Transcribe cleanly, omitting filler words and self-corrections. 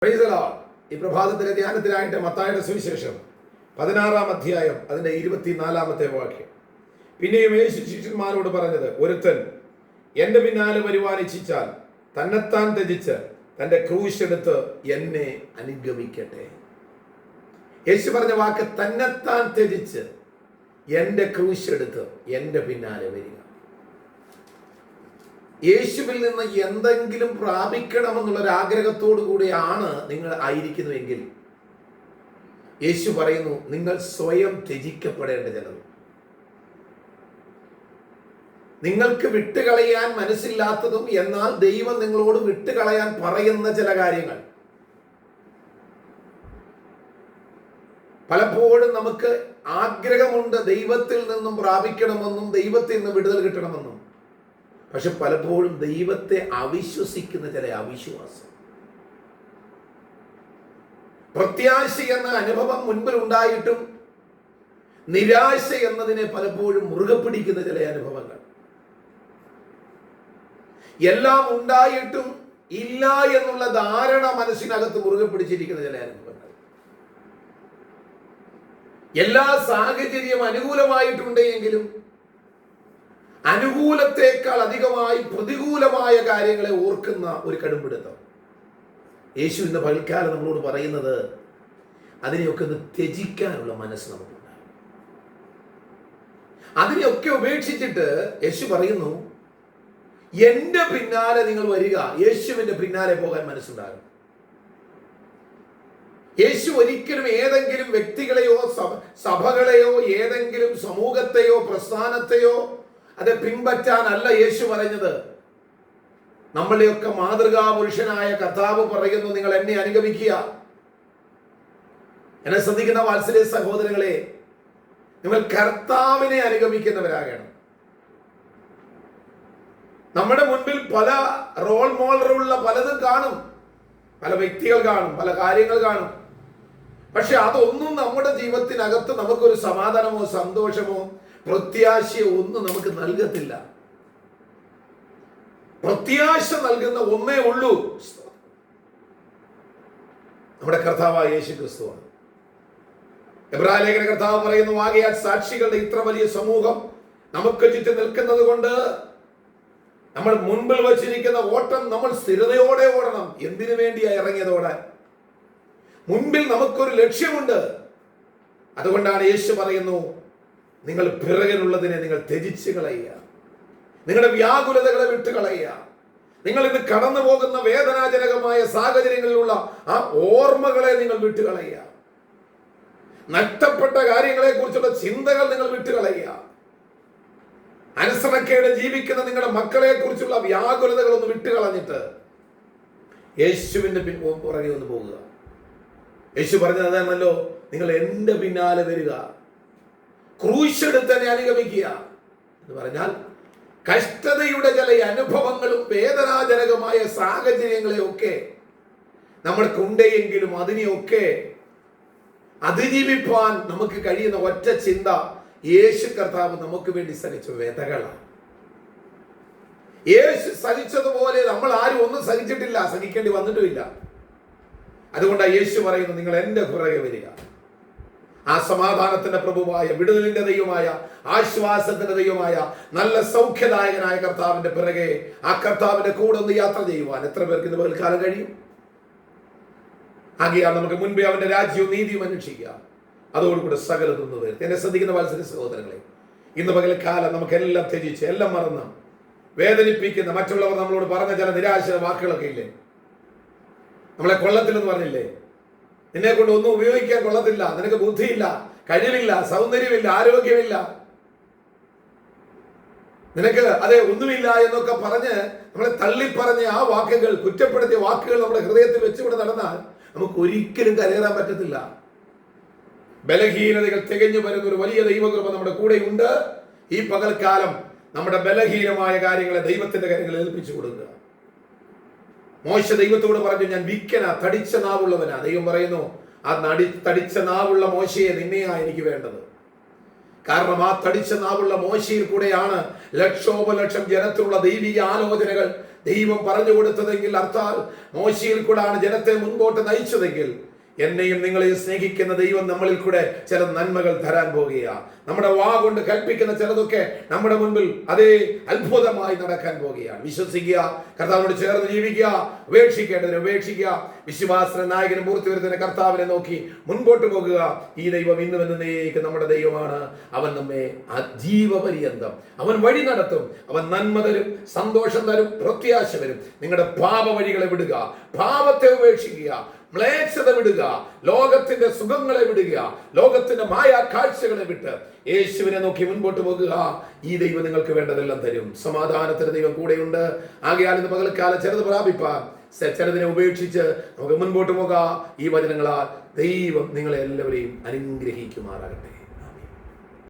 Praise the Lord. ഈ പ്രഭാതത്തിലെ ധ്യാനത്തിനായിട്ട് മത്തായിയുടെ സുവിശേഷം 16-ാം അധ്യായം അതിന്റെ 24-ാമത്തെ വാക്യം. പിന്നെയും യേശു ശിഷ്യന്മാരോട് പറഞ്ഞത്, ഒരുത്തൻ എന്റെ പിന്നാലെ വരുവാൻ ഇച്ഛിച്ചാൽ തന്നെത്താൻ ത്യജിച്ച് തന്റെ ക്രൂശ് എടുത്ത് എന്നെ അനുഗമിക്കട്ടെ. യേശു പറഞ്ഞ വാക്ക് തന്നെത്താൻ ത്യജിച്ച് എന്റെ ക്രൂശ് എടുത്ത് എന്റെ പിന്നാലെ വരിക. യേശുവിൽ നിന്ന് എന്തെങ്കിലും പ്രാപിക്കണമെന്നുള്ളൊരു ആഗ്രഹത്തോടു കൂടിയാണ് നിങ്ങൾ ആയിരിക്കുന്നുവെങ്കിൽ യേശു പറയുന്നു, നിങ്ങൾ സ്വയം ത്യജിക്കപ്പെടേണ്ട ചിലത്. നിങ്ങൾക്ക് വിട്ടുകളയാൻ മനസ്സില്ലാത്തതും എന്നാൽ ദൈവം നിങ്ങളോട് വിട്ടുകളയാൻ പറയുന്ന ചില കാര്യങ്ങൾ. പലപ്പോഴും നമുക്ക് ആഗ്രഹമുണ്ട് ദൈവത്തിൽ നിന്നും പ്രാപിക്കണമെന്നും ദൈവത്തിൽ നിന്ന് വിടുതൽ കിട്ടണമെന്നും. പക്ഷെ പലപ്പോഴും ദൈവത്തെ അവിശ്വസിക്കുന്ന ചില അവിശ്വാസം, പ്രത്യാശ എന്ന അനുഭവം മുൻപിൽ ഉണ്ടായിട്ടും നിരാശ എന്നതിനെ പലപ്പോഴും മുറുകെ പിടിക്കുന്ന ചില അനുഭവങ്ങൾ, എല്ലാം ഉണ്ടായിട്ടും ഇല്ല എന്നുള്ള ധാരണ മനസ്സിനകത്ത് മുറുകെ പിടിച്ചിരിക്കുന്ന ചില അനുഭവങ്ങൾ, എല്ലാ സാഹചര്യം അനുകൂലമായിട്ടുണ്ട് എങ്കിലും അനുകൂലത്തേക്കാൾ അധികമായി പ്രതികൂലമായ കാര്യങ്ങളെ ഓർക്കുന്ന ഒരു കടുംപിടുത്തം. യേശു ഇന്ന് പകൽക്കാലം നമ്മളോട് പറയുന്നത്, അതിനെയൊക്കെ ഒന്ന് ത്യജിക്കാനുള്ള മനസ്സ് നമുക്കുണ്ടാകും. അതിനെയൊക്കെ ഉപേക്ഷിച്ചിട്ട് യേശു പറയുന്നു, എന്റെ പിന്നാലെ നിങ്ങൾ വരിക. യേശുവിന്റെ പിന്നാലെ പോകാൻ മനസ്സുണ്ടാകും. യേശു ഒരിക്കലും ഏതെങ്കിലും വ്യക്തികളെയോ സഭകളെയോ ഏതെങ്കിലും സമൂഹത്തെയോ പ്രസ്ഥാനത്തെയോ അത് പിൻപറ്റാനല്ല യേശു പറഞ്ഞത്. നമ്മളുടെയൊക്കെ മാതൃകാ പുരുഷനായ കർത്താവ് പറയുന്നു, നിങ്ങൾ എന്നെ അനുഗമിക്കുക. എന്നെ ശ്രദ്ധിക്കുന്ന വാത്സല്യ സഹോദരങ്ങളെ, നിങ്ങൾ കർത്താവിനെ അനുഗമിക്കുന്നവരാകണം. നമ്മുടെ മുൻപിൽ പല റോൾ മോഡലുള്ള പലതും കാണും, പല വ്യക്തികൾ കാണും, പല കാര്യങ്ങൾ കാണും. പക്ഷെ അതൊന്നും നമ്മുടെ ജീവിതത്തിനകത്ത് നമുക്കൊരു സമാധാനമോ സന്തോഷമോ പ്രത്യാശയോ ഒന്നും നമുക്ക് നൽകത്തില്ല. പ്രത്യാശ നൽകുന്ന ഒന്നേ ഉള്ളൂ, നമ്മുടെ കർത്താവായ യേശു ക്രിസ്തുവാണ്. എബ്രായ ലേഖന കർത്താവ് പറയുന്നു, ആകയാൽ സാക്ഷികളുടെ ഇത്ര വലിയ സമൂഹം നമുക്ക് ചുറ്റും നിൽക്കുന്നത് കൊണ്ട് നമ്മൾ മുൻപിൽ വച്ചിരിക്കുന്ന ഓട്ടം നമ്മൾ സ്ഥിരതയോടെ ഓടണം. എന്തിനു വേണ്ടിയാ ഇറങ്ങിയത് ഓടാൻ? മുൻപിൽ നമുക്കൊരു ലക്ഷ്യമുണ്ട്. അതുകൊണ്ടാണ് യേശു പറയുന്നു, നിങ്ങൾ പിറകിലുള്ളതിനെ നിങ്ങൾ ത്യജിച്ച് കളയുക. നിങ്ങളുടെ വ്യാകുലതകളെ വിട്ടുകളയുക. നിങ്ങൾ ഇന്ന് കടന്നു പോകുന്ന വേദനാജനകമായ സാഹചര്യങ്ങളിലുള്ള ആ ഓർമ്മകളെ നിങ്ങൾ വിട്ടുകളയുക. നഷ്ടപ്പെട്ട കാര്യങ്ങളെ കുറിച്ചുള്ള ചിന്തകൾ നിങ്ങൾ വിട്ടുകളയുക. അനുസരണക്കേട് ജീവിക്കുന്ന നിങ്ങളുടെ മക്കളെ കുറിച്ചുള്ള വ്യാകുലതകളൊന്ന് വിട്ടുകളഞ്ഞിട്ട് യേശുവിന്റെ പുറകെ ഒന്ന് പോകുക. യേശു പറഞ്ഞത് അതാണല്ലോ, നിങ്ങൾ എന്റെ പിന്നാലെ വരിക, ക്രൂശെടുത്ത് തന്നെ അനുഗമിക്കുക എന്ന് പറഞ്ഞാൽ കഷ്ടതയുടെ ചില അനുഭവങ്ങളും വേദനാജനകമായ സാഹചര്യങ്ങളെയൊക്കെ നമ്മൾക്കുണ്ടെങ്കിലും അതിനെയൊക്കെ അതിജീവിപ്പാൻ നമുക്ക് കഴിയുന്ന ഒറ്റ ചിന്ത, യേശു കർത്താവ് നമുക്ക് വേണ്ടി സഹിച്ച വേദനകളാണ്. യേശു സഹിച്ചതുപോലെ നമ്മൾ ആരും ഒന്നും സഹിച്ചിട്ടില്ല, സഹിക്കേണ്ടി വന്നിട്ടുമില്ല. അതുകൊണ്ടാണ് യേശു പറയുന്നത്, നിങ്ങൾ എന്റെ പുറകെ വരിക. ആ സമാധാനത്തിന്റെ പ്രഭുവായ, വിടുതലിന്റെ ദൈവമായ, ആശ്വാസത്തിന്റെ ദൈവമായ, നല്ല സൗഖ്യദായകനായ കർത്താവിന്റെ പിറകെ, ആ കർത്താവിന്റെ കൂടെ ഒന്ന് യാത്ര ചെയ്യുവാൻ എത്ര പേർക്ക് ഇന്ന് പകൽക്കാലം കഴിയും? ആകയാൽ നമുക്ക് മുൻപേ അവന്റെ രാജ്യവും നീതിയും അന്വേഷിക്കുക, അതോടുകൂടെ സകലതൊന്നു വരുത്തി. എന്നെ ശ്രദ്ധിക്കുന്ന വാത്സല്യ സഹോദരങ്ങളെ, ഇന്ന് പകൽക്കാലം നമുക്ക് എല്ലാം ത്യജിച്ച് എല്ലാം മറന്ന് വേദനിപ്പിക്കുന്ന മറ്റുള്ളവർ നമ്മളോട് പറഞ്ഞ ചില നിരാശ വാക്കുകളൊക്കെ ഇല്ലേ? നമ്മളെ കൊള്ളത്തില്ലെന്ന് പറഞ്ഞില്ലേ? നിന്നെ കൊണ്ട് ഒന്നും ഉപയോഗിക്കാൻ കൊള്ളത്തില്ല, നിനക്ക് ബുദ്ധിയില്ല, കഴിവില്ല, സൗന്ദര്യമില്ല, ആരോഗ്യമില്ല, നിനക്ക് അതെ ഒന്നുമില്ല എന്നൊക്കെ പറഞ്ഞ് നമ്മളെ തള്ളിപ്പറഞ്ഞ ആ വാക്കുകൾ, കുറ്റപ്പെടുത്തിയ വാക്കുകൾ നമ്മുടെ ഹൃദയത്തിൽ വെച്ചുകൊണ്ട് നടന്നാൽ നമുക്ക് ഒരിക്കലും കരകയറാൻ പറ്റത്തില്ല. ബലഹീനതകൾ തികഞ്ഞു വരുന്ന ഒരു വലിയ ദൈവകൃപ നമ്മുടെ കൂടെ ഉണ്ട്. ഈ പകൽക്കാലം നമ്മുടെ ബലഹീനമായ കാര്യങ്ങളെ ദൈവത്തിന്റെ കാര്യങ്ങൾ ഏൽപ്പിച്ചു കൊടുക്കുക. മോശ ദൈവത്തോട് പറഞ്ഞു, ഞാൻ വിക്കന തടിച്ച നാവുള്ളവനാ. ദൈവം പറയുന്നു, ആ തടിച്ച നാവുള്ള മോശയെ നിന്നെയാ എനിക്ക് വേണ്ടത്. കാരണം ആ തടിച്ച നാവുള്ള മോശയിൽ കൂടെയാണ് ലക്ഷോപലക്ഷം ജനത്തിലുള്ള ദൈവിക ആലോചനകൾ ദൈവം പറഞ്ഞു കൊടുത്തതെങ്കിൽ, അർത്ഥാൽ മോശയിൽ കൂടാണ് ജനത്തെ മുൻപോട്ട് നയിച്ചതെങ്കിൽ, എന്നെയും നിങ്ങളെയും സ്നേഹിക്കുന്ന ദൈവം നമ്മളിൽ കൂടെ ചില നന്മകൾ തരാൻ പോകുകയാണ്. നമ്മുടെ വാ കൊണ്ട് കൽപ്പിക്കുന്ന ചിലതൊക്കെ നമ്മുടെ മുൻപിൽ അതേ അത്ഭുതമായി നടക്കാൻ പോകുകയാണ്. വിശ്വസിക്കുക, കർത്താവിനോട് ചേർന്ന് ജീവിക്കുക, ഉപേക്ഷിക്കേണ്ടതിന് ഉപേക്ഷിക്കുക, വിശ്വാസ നായകനും പൂർത്തി വരുത്തുന്ന കർത്താവിനെ നോക്കി മുൻപോട്ട് പോകുക. ഈ ദൈവം ഇന്നും എന്നേക്കും നമ്മുടെ ദൈവമാണ്. അവൻ നമ്മെ ജീവപര്യന്തം അവൻ വഴി നടത്തും. അവൻ നന്മ തരും, സന്തോഷം തരും, പ്രത്യാശ വരും. നിങ്ങളുടെ പാപ വഴികളെ വിടുക, പാപത്തെ ഉപേക്ഷിക്കുക, മ്ലേച്ഛത വിടുക, ലോകത്തിന്റെ സുഖങ്ങളെ വിടുക, ലോകത്തിന്റെ മായ കാഴ്ചകളെ വിട്ട് യേശുവിനെ നോക്കി മുൻപോട്ട് പോകുക. ഈ ദൈവം നിങ്ങൾക്ക് വേണ്ടതെല്ലാം തരും. സമാധാനത്തിന് ദൈവം കൂടെയുണ്ട്. ആകയാൽ ഇന്ന് പകൽക്കാലം ചിലത് പ്രാപിപ്പാൻ, ചിലതിനെ ഉപേക്ഷിച്ച് നമുക്ക് മുൻപോട്ട് പോകാം. ഈ വചനങ്ങളാൽ ദൈവം നിങ്ങളെ എല്ലാവരെയും അനുഗ്രഹിക്കുമാറാകട്ടെ.